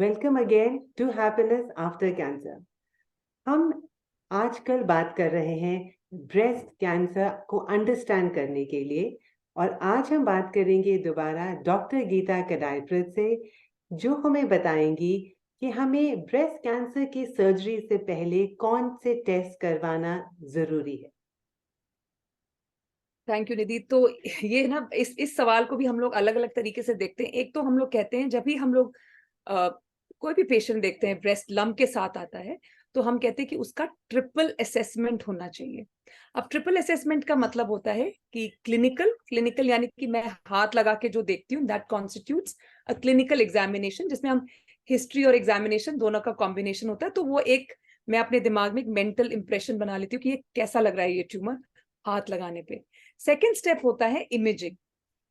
Welcome again to happiness after cancer. हम आजकल बात कर रहे हैं ब्रेस्ट कैंसर को अंडरस्टैंड करने के लिए, और आज हम बात करेंगे दोबारा डॉक्टर गीता कडायप्रित से, जो हमें बताएंगी कि हमें ब्रेस्ट कैंसर की सर्जरी से पहले कौन से टेस्ट करवाना जरूरी है। थैंक यू निधि। तो ये ना इस सवाल को भी हम लोग अलग अलग तरीके से देखते हैं। एक तो हम लोग कहते हैं जब भी हम लोग कोई भी पेशेंट देखते हैं ब्रेस्ट लम्प के साथ आता है, तो हम कहते हैं कि उसका ट्रिपल असेसमेंट होना चाहिए। अब ट्रिपल असेसमेंट का मतलब होता है कि क्लिनिकल यानी कि मैं हाथ लगा के जो देखती हूँ, that constitutes a clinical examination, जिसमें हम हिस्ट्री और एग्जामिनेशन दोनों का कॉम्बिनेशन होता है। तो वो एक, मैं अपने दिमाग में एक मेंटल इंप्रेशन बना लेती हूँ कि ये कैसा लग रहा है ये ट्यूमर हाथ लगाने पे। सेकेंड स्टेप होता है इमेजिंग।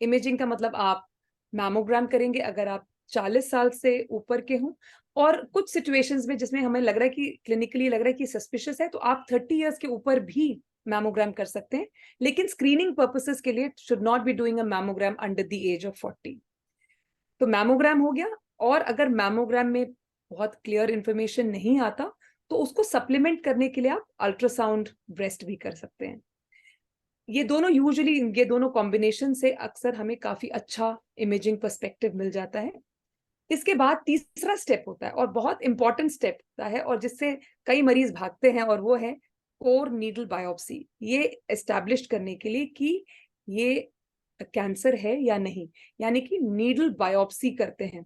इमेजिंग का मतलब आप मैमोग्राम करेंगे अगर आप 40 साल से ऊपर के हों, और कुछ सिचुएशंस में जिसमें हमें लग रहा है कि क्लिनिकली लग रहा है कि सस्पिशियस है, तो आप 30 इयर्स के ऊपर भी मैमोग्राम कर सकते हैं। लेकिन स्क्रीनिंग पर्पसेस के लिए should not be doing a mammogram under the age of 40। तो मैमोग्राम हो गया। और अगर मैमोग्राम में बहुत क्लियर इंफॉर्मेशन नहीं आता, तो उसको सप्लीमेंट करने के लिए आप अल्ट्रासाउंड ब्रेस्ट भी कर सकते हैं। ये दोनों कॉम्बिनेशन से अक्सर हमें काफी अच्छा इमेजिंग पर्सपेक्टिव मिल जाता है। इसके बाद तीसरा स्टेप होता है और बहुत इंपॉर्टेंट स्टेप होता है, और जिससे कई मरीज भागते हैं, और वो है कोर नीडल बायोप्सी। ये एस्टैब्लिश करने के लिए कि ये कैंसर है या नहीं, यानी कि नीडल बायोप्सी करते हैं।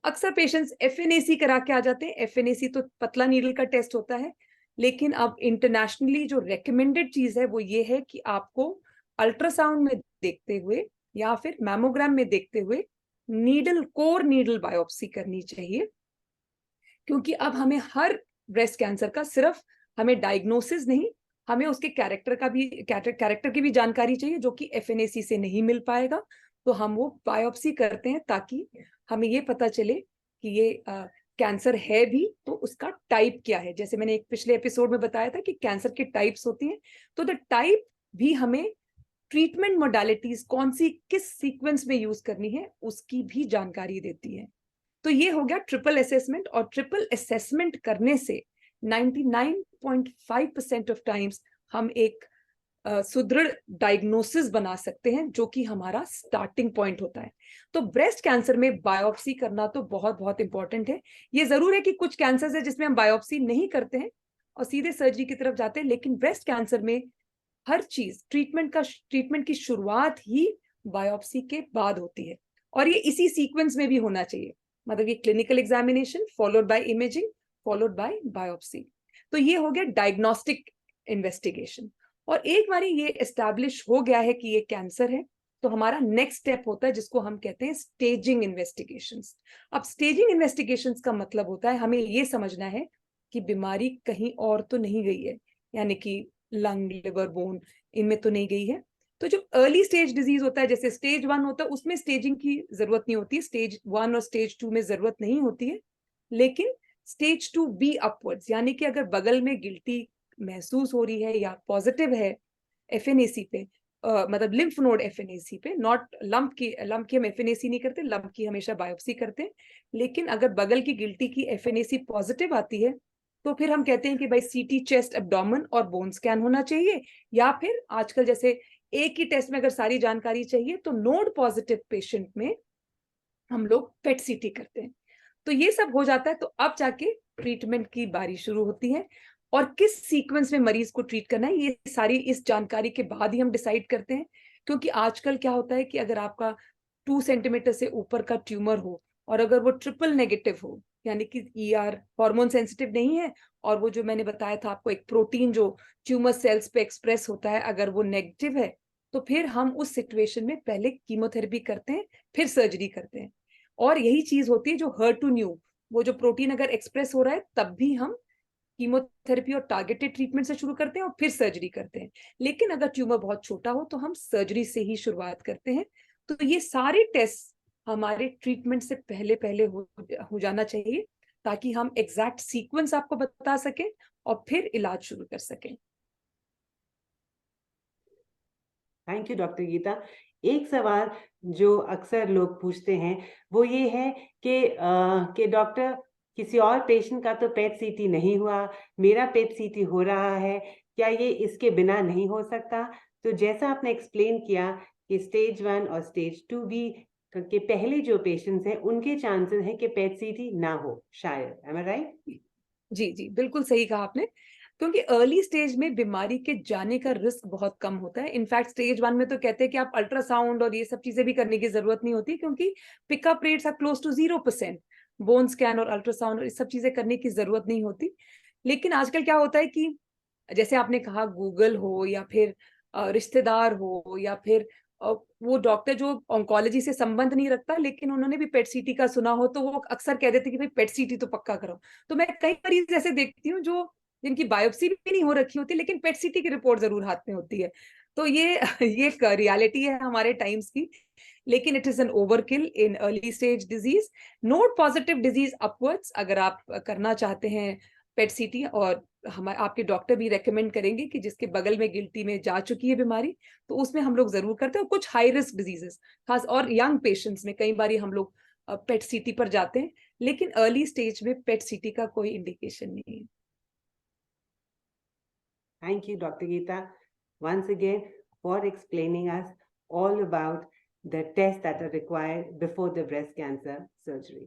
अक्सर पेशेंट्स एफएनएसी करा के आ जाते हैं। एफएनएसी तो पतला नीडल का टेस्ट होता है, लेकिन अब इंटरनेशनली जो रेकमेंडेड चीज है वो ये है कि आपको अल्ट्रासाउंड में देखते हुए या फिर मैमोग्राम में देखते हुए कोर नीडल बायोप्सी करनी चाहिए। क्योंकि अब हमें हर ब्रेस्ट कैंसर का सिर्फ हमें डायग्नोसिस नहीं, हमें उसके कैरेक्टर की भी जानकारी चाहिए, जो कि एफएनएसी से नहीं मिल पाएगा। तो हम वो बायोप्सी करते हैं ताकि हमें ये पता चले कि ये कैंसर है भी तो उसका टाइप क्या है। जैसे मैंने एक पिछले एपिसोड में बताया था कि कैंसर की टाइप्स होती हैं, तो द टाइप भी हमें ट्रीटमेंट मोडालिटीज कौन सी किस सीक्वेंस में यूज करनी है उसकी भी जानकारी देती है। तो ये हो गया ट्रिपल असेसमेंट। और ट्रिपल असेसमेंट करने से 99.5% ऑफ टाइम्स हम एक सुदृढ़ डायग्नोसिस बना सकते हैं, जो कि हमारा स्टार्टिंग पॉइंट होता है। तो ब्रेस्ट कैंसर में बायोप्सी करना तो बहुत बहुत इंपॉर्टेंट है। ये जरूर है कि कुछ कैंसर है जिसमें हम बायोप्सी नहीं करते हैं और सीधे सर्जरी की तरफ जाते हैं, लेकिन ब्रेस्ट कैंसर में हर चीज ट्रीटमेंट की शुरुआत ही बायोप्सी के बाद होती है। और ये इसी सीक्वेंस में भी होना चाहिए, मतलब ये clinical examination followed by imaging followed by biopsy. तो ये हो गया डायग्नोस्टिक इन्वेस्टिगेशन। और एक बार ये एस्टैब्लिश हो गया है कि ये कैंसर है, तो हमारा नेक्स्ट स्टेप होता है जिसको हम कहते हैं स्टेजिंग इन्वेस्टिगेशंस। अब स्टेजिंग इन्वेस्टिगेशंस का मतलब होता है हमें ये समझना है कि बीमारी कहीं और तो नहीं गई है, यानी कि लंग, लिवर, बोन, इनमें तो नहीं गई है। तो जो अर्ली स्टेज डिजीज होता है, जैसे स्टेज 1 होता है, उसमें स्टेजिंग की जरूरत नहीं होती है। स्टेज 1 और स्टेज 2 में जरूरत नहीं होती है। लेकिन स्टेज 2B अपवर्ड्स, यानी कि अगर बगल में गिल्टी महसूस हो रही है या पॉजिटिव है एफएनएसी पे, मतलब लिम्फ नोड एफएनएसी पे, नॉट लंप की हम एफएनएसी नहीं करते, लंप की हमेशा बायोप्सी करते हैं। लेकिन अगर बगल की गिल्टी की एफएनएसी पॉजिटिव आती है, तो फिर हम कहते हैं कि भाई सीटी चेस्ट एब्डोमेन और बोन स्कैन होना चाहिए। या फिर आजकल जैसे एक ही टेस्ट में अगर सारी जानकारी चाहिए, तो नोड पॉजिटिव पेशेंट में हम लोग पेट सीटी करते हैं। तो ये सब हो जाता है, तो अब जाके ट्रीटमेंट की बारी शुरू होती है। और किस सीक्वेंस में मरीज को ट्रीट करना है, ये सारी इस जानकारी के बाद ही हम डिसाइड करते हैं। क्योंकि आजकल क्या होता है कि अगर आपका 2 सेंटीमीटर से ऊपर का ट्यूमर हो, और अगर वो ट्रिपल नेगेटिव हो, यानी कि ईआर हार्मोन सेंसिटिव नहीं है, और वो जो मैंने बताया था आपको एक प्रोटीन जो ट्यूमर सेल्स पे एक्सप्रेस होता है, अगर वो नेगेटिव है, तो फिर हम उस सिचुएशन में पहले कीमोथेरेपी करते हैं, फिर सर्जरी करते हैं। और यही चीज होती है जो HER2/neu, वो जो प्रोटीन अगर एक्सप्रेस हो रहा है, तब भी हम कीमोथेरेपी और टारगेटेड ट्रीटमेंट से शुरू करते हैं और फिर सर्जरी करते हैं। लेकिन अगर ट्यूमर बहुत छोटा हो तो हम सर्जरी से ही शुरुआत करते हैं। तो ये सारे टेस्ट हमारे ट्रीटमेंट से पहले पहले हो जाना चाहिए, ताकि हम एग्जैक्ट सीक्वेंस आपको बता सकें और फिर इलाज शुरू कर सकें। Thank you doctor Geeta. एक सवाल जो अक्सर लोग पूछते हैं वो ये है कि डॉक्टर किसी और पेशेंट का तो पेट सीटी नहीं हुआ, मेरा पेट सीटी हो रहा है, क्या ये इसके बिना नहीं हो सकता? तो जैसा आपने एक्सप्लेन किया कि स्टेज 1 और स्टेज 2 भी के पहले जो पेशेंट्स हैं उनके चांसेस हैं कि पेट सीटी ना हो शायद, एम आई राइट? जी जी, बिल्कुल सही कहा आपने, क्योंकि अर्ली स्टेज में बीमारी के जाने का रिस्क बहुत कम होता है। इनफैक्ट स्टेज 1 में तो कहते हैं कि आप अल्ट्रासाउंड और ये सब चीजें भी करने की जरूरत नहीं होती, क्योंकि pickup rates are close to 0%। Bone scan और अल्ट्रासाउंड और इस सब चीजें करने की जरूरत नहीं होती। लेकिन आजकल क्या होता है कि जैसे आपने कहा, गूगल हो या फिर रिश्तेदार हो या फिर वो डॉक्टर जो ऑन्कोलॉजी से संबंध नहीं रखता लेकिन उन्होंने भी पेट सीटी का सुना हो, तो वो अक्सर कह देते कि भाई पेट सीटी तो पक्का करो। तो मैं कई मरीज ऐसे देखती हूँ जो जिनकी बायोप्सी भी नहीं हो रखी होती लेकिन पेट सीटी की रिपोर्ट जरूर हाथ में होती है। तो ये ये एक रियलिटी है हमारे टाइम्स की। लेकिन it is an overkill in early stage disease. Note positive disease upwards अगर आप करना चाहते हैं पेट सीटी, और हमारे आपके डॉक्टर भी रेकमेंड करेंगे कि जिसके बगल में गिल्टी में जा चुकी है बीमारी, तो उसमें हम लोग जरूर करते हैं। और कुछ हाई रिस्क डिजीजेस खास और यंग पेशेंट्स में कई बार हम लोग पेट सीटी पर जाते हैं, लेकिन अर्ली स्टेज में पेट सीटी का कोई इंडिकेशन नहीं है। Thank you, Dr. Geeta, once again for explaining us all about the tests that are required before the breast cancer surgery.